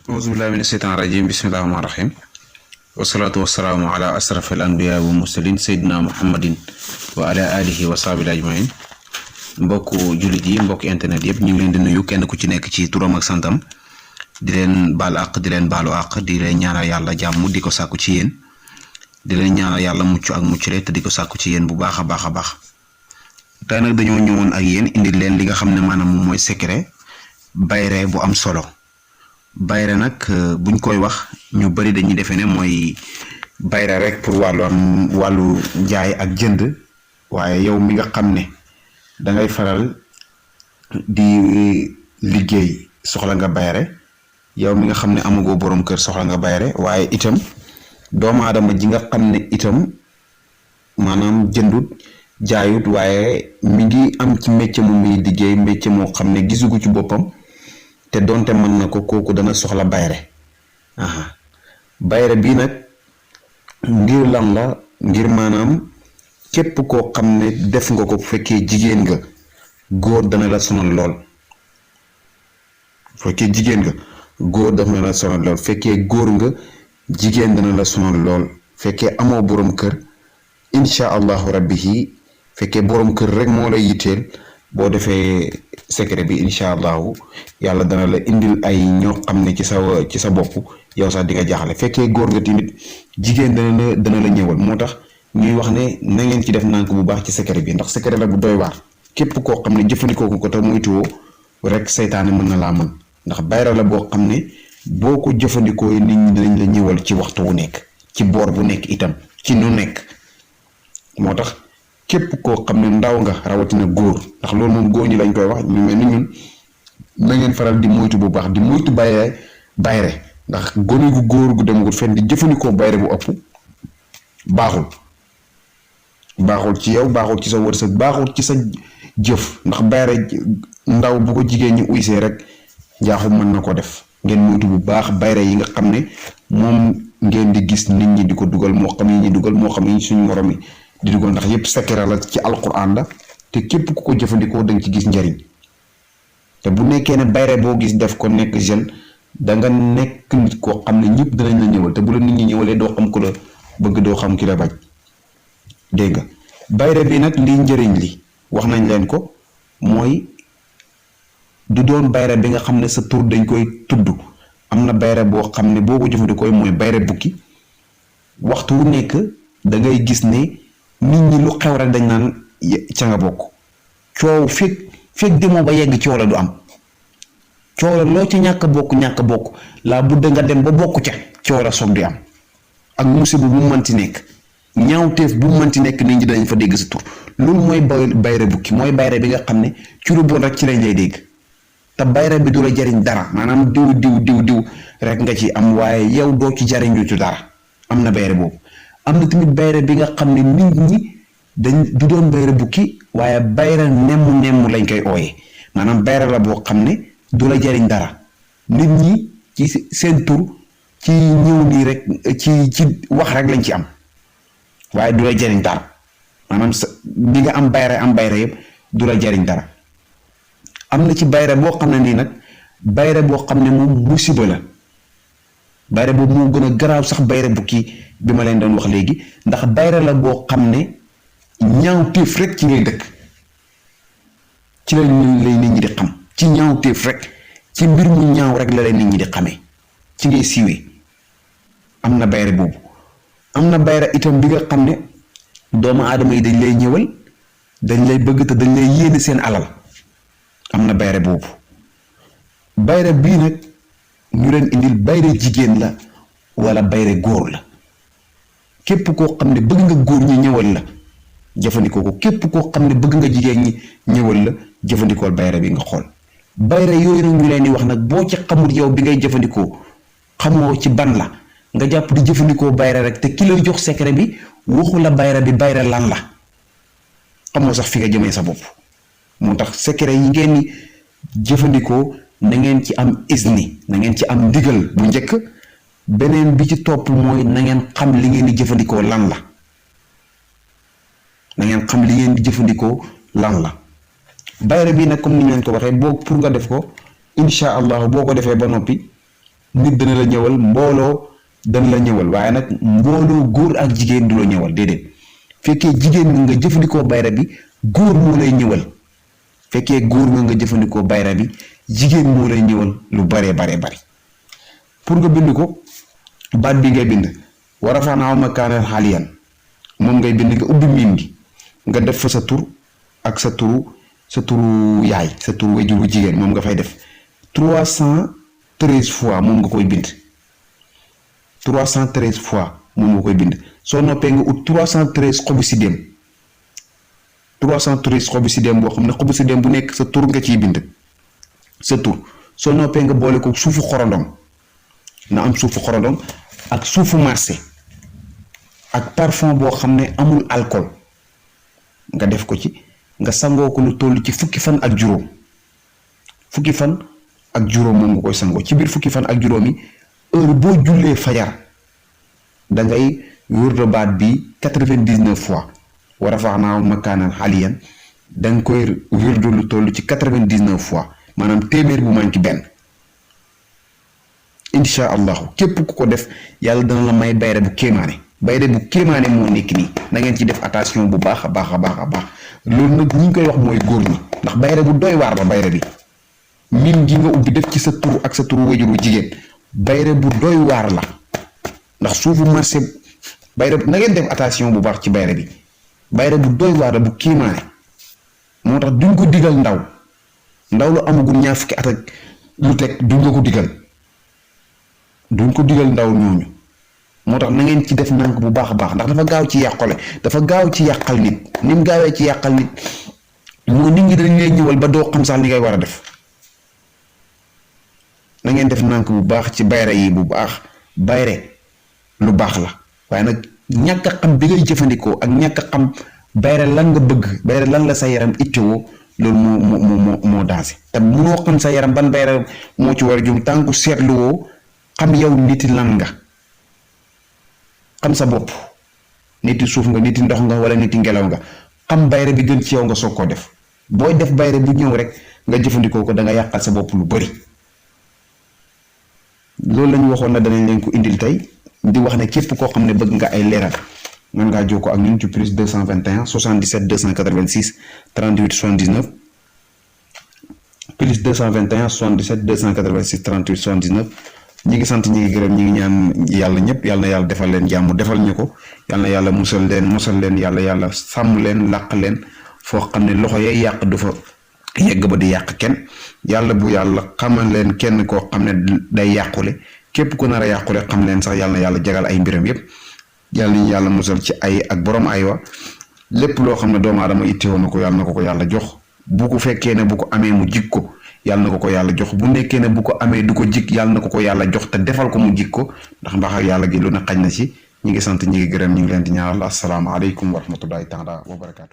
auzu billahi mina sheytaan rajim bismillahi rahmaani rahim wasalaatu wasalaamu ala asraf al anbiya wa mursalin seydina muhammadin wa ala alihi wa sahbihi ajmain mbokk jullit yi mbokk internet yëpp ñu ngi leen di nuyu kenn ku ci nekk ci turam ak santam di leen baal àq di leen baalu àq di leen ñaanal yàlla jàmm di ko sàkku ci yéen di leen ñaanal yàlla mucc ak mucc te di ko sàkku ci yéen bu baax a baax a baax tey nag dañoo ñëwoon ak yéen indi leen li nga xam ne maanaam moom mooy secret bayre bu am solo. bayre nag buñ koy wax ñu bari dañuy defee ne mooy bayre rek pour wàllu jaay ak jënd waaye yow mi nga xam ne dangay faral di liggéey soxla nga bayre yow mi nga xam ne amagoo borom kër soxla nga bayre waaye itam doomu aadama ji nga xam ne itam maanaam jëndut jaayut waaye mi ngi am ci métier mu muy liggéey métier moo xam ne gisugu ci boppam te donte mën na ko kooku dana soxla bayre bayre bii nag ngir lan la ngir maanaam képp koo xam ne def nga ko bu fekkee jigéen nga góor dana la sonal lool bu fekkee jigéen nga góor dana la sonal lool fekkee góor nga jigéen dana la sonal lool fekkee amoo borom kër incha allahu rabbi yi fekkee borom kër rek moo lay yitteel boo defee secret bi incha allahu yàlla dana la indil ay ñoo xam ne ci sa bopp yow sax di nga jaaxle fekkee góor nga tamit jigéen dana la ñëwal moo tax ñuy wax ne na ngeen ci def nànk bu baax ci secret bi ndax secret la bu doy waar képp koo xam ne jëfandikoo ko te moytuwoo rek seytaane mën na laa mën ndax bayra la boo xam ne boo ko jëfandikoo nit ñi dinañ la ñëwal ci waxtu wu nekk ci boor bu nekk itam ci nu nekk moo tax képp koo xam ne ndaw nga rawatina góor ndax loolu moom góor ñi lañ koy wax ñu mel ni ñun na ngeen faral di moytu bu baax di moytu bayre ndax gone gu góor gu demagul fenn di jëfandikoo bayre bu ëpp baaxul ci yow baaxul ci sa wërsëg baaxul ci sa jëf ndax bayre ndaw bu ko jigéen ñi uysee rek njaaxum mën na ko def ngeen moytu bu baax bayre yi nga xam ne moom ngeen di gis nit ñi di ko dugal moo xam yi ñi dugal moo xam yi suñu morom yi di dugal ndax yépp secret la ci alquran la te képp ku ko jëfandikoo danga ci gis njariñ te bu nekkee ne bayre boo gis def ko nekk jeune danga nekk nit koo xam ne ñëpp danañ la ñëwal te bu la nit ñi ñëwalee doo xam ku la bëgg doo xam ki la bañ dégg nga bayre bi nag lii njëriñ li wax nañ leen ko mooy du doon bayre bi nga xam ne sa tur dañ koy tudd am na bayre boo xam ne boo ko jëfandikoo mooy bayre bukki waxtu wu nekk da ngay gis ne nit ñi lu xew rek dañ naan ca nga bokk coow fekk demoo ba yegg coow la du am coow la loo ca ñàkk bokk laa budd nga dem ba bokk ca coow la soog di am ak musiba bu mënti nekk ñaawteef bu mënti nekk nit ñi dañ fa dégg sa tur loolu mooy bayre bukki mooy bayre bi nga xam ne ci lu bon rek ci lañ lay dégg te bayre bi du la jariñ dara maanaam diw rek nga ci am waaye yow doo ci jariñu ci dara am na bayre boobu am na tamit bayre bi nga xam ne nit ñi du doon bayre bukki waaye bayre nemm lañ koy ooyee maanaam bayre la boo xam ne du la jariñ dara nit ñi ci seen tur ci ñëw nii rek ci wax rek lañ ci am waaye du la jariñ dara maanaam bi nga am bayre yëpp du la jariñ dara am na ci bayre boo xam ne nii nag bayre boo xam ne moom musiba la bayre boobu moo gën a garaaw sax bayre bukki bi ma leen doon wax léegi ndax bayre la boo xam ne ñaawteef rek ci ngay dëkk ci la lay nit ñi di xam ci ñaawteef rek ci mbir mu ñaaw rek la lay nit ñi di xamee ci ngay siiwee am na bayre boobu am na bayre itam bi nga xam ne doomu aadama yi dañ lay ñëwal dañ lay bëgg te dañ lay yéene seen alal am na bayre boobu bayre bii nag ñu leen indil bayre jigéen la wala bayre góor la képp koo xam ne bëgg nga góor ñi ñëwal la jëfandikoo ko képp koo xam ne bëgg nga jigéen ñi ñëwal la jëfandikool bayre bi nga xool bayre yooyu nag ñu leen di wax nag boo ci xamul yow bi ngay jëfandikoo xamoo ci ban la nga jàpp di jëfandikoo bayre rek te ki lay jox secret bi waxu la bayre bi bayre lan la xamoo sax fi nga jëmee sa bopp moo tax secret yi ngeen di jëfandikoo na ngeen ci am isni na ngeen ci am ndigal bu njëkk beneen bi ci topp mooy na ngeen xam li ngeen di jëfandikoo lan la na ngeen xam li ngeen di jëfandikoo lan la bayre bi nag comme ni ñu leen ko waxee boo pour nga def ko incha allah boo ko defee ba noppi nit dana la ñëwal mbooloo dana la ñëwal waaye nag mbooloo góor ak jigéen du la ñëwal déedéet fekkee jigéen nga jëfandikoo bayra bi góor moo lay ñëwal fekkee góor nga jëfandikoo bayra bi jigéen moo lay ñëwal lu baree bari pour nga bind ko baat bi ngay bind wa rafa'naa makaanan aliyyan moom ngay bind nga ubbi miim gi nga def fa sa tur ak sa turu yaay sa turu wajur bu jigéen moom nga fay def 313 fois moom nga koy bind 313 fois moom nga koy bind soo noppee nga ut 313 xobu sidéem 313 xobu sidéem boo xam ne xobu sidéem bu nekk sa tur nga ciy bind sa tur soo noppee nga boole ko suufu xorondom na am suufu xorondom ak suufu marché ak parfum boo xam ne amul alcool nga def ko ci nga sangoo ko lu toll ci fukki fan ak juróom moom nga koy sangoo ci biir fukki fan ak juróom yi heure boo jullee fajar da ngay wërdu baat bi 99 fois wa rafa'naa makaanan aliyyan da nga koy wërdu lu toll ci 99 fois maanaam téeméer bu manqué benn incha allahu képp ku ko def yàlla dana la may bayre bu kéemaane moo nekk nii na ngeen ci def attention bu baax a baax loolu nag ñi ngi koy wax mooy góor ñi ndax bayre bu doy waar la bayre bi mim gi nga ubbi def ci sa tur ak sa turu wajuru jigéen bayre bu doy waar la ndax suufu marché bayre na ngeen def attention bu baax ci bayre bi bayre bu doy waar la bu kéemaane moo tax duñ ko digal ndaw lu amagul ñaar fukki at ak lu teg duñ ko digal ndaw ñooñu moo tax na ngeen ci def nànk bu baax a baax ndax dafa gaaw ci yàqale dafa gaaw ci yàqal nit ni mu gaawee ci yàqal nit moo nit ñi dañ lay ñëwal ba doo xam sax li ngay war a def na ngeen def nànk bu baax ci bayre yi bu baax bayre lu baax la waaye nag ñàkk a xam bi ngay jëfandikoo ak ñàkk a xam bayre lan nga bëgg bayre lan la sa yaram ittewoo loolu moo dansé te munoo xam sa yaram ban bayre moo ci war a jum tànku seetluwoo xam yow niti lan nga xam sa bopp niti suuf nga niti ndox nga wala niti ngelaw nga xam bayre bi gën ci yow nga soog koo def booy def bayre bu ñëw rek nga jëfandikoo ko da nga yàqal sa bopp lu bari loolu lañu waxoon na danañ leen ko indil tey di wax ne képp koo xam ne bëgg nga ay leeral mën ngaa jokkoo ak ñun ci plus 221 77 286 38 79 plus 221 77 286 38 79 ñi ngi sant ñi ngi gërëm ñi ngi ñaan yàlla ñëpp yàlla na yàlla defal leen jàmm defal ñu ko yàlla na yàlla mosal leen yàlla sàmm leen làq leen foo xam ne loxo yay yàq du fa yegg ba di yàq kenn yàlla bu yàlla xamal leen kenn koo xam ne day yàqule képp ku nar a yàqule xam leen sax yàlla na yàlla jagal ay mbiram yëpp yàlla nañu yàlla musal ci ay ak borom ay wa lépp loo xam ne doomu aadama ittewoo na ko yàlla na ko yàlla jox bu ko fekkee ne bu ko amee mu jik ko yàlla na ko yàlla jox bu nekkee ne bu ko amee du ko jik yàlla na ko yàlla jox te defal ko mu jik ko ndax mbaax ak yàlla gi lu ne xañ na ci ñi ngi sant ñi ngi gërëm ñi ngi leen di ñaanal asalaamaaleykum wa rahmatullahi taala wa barakaatu.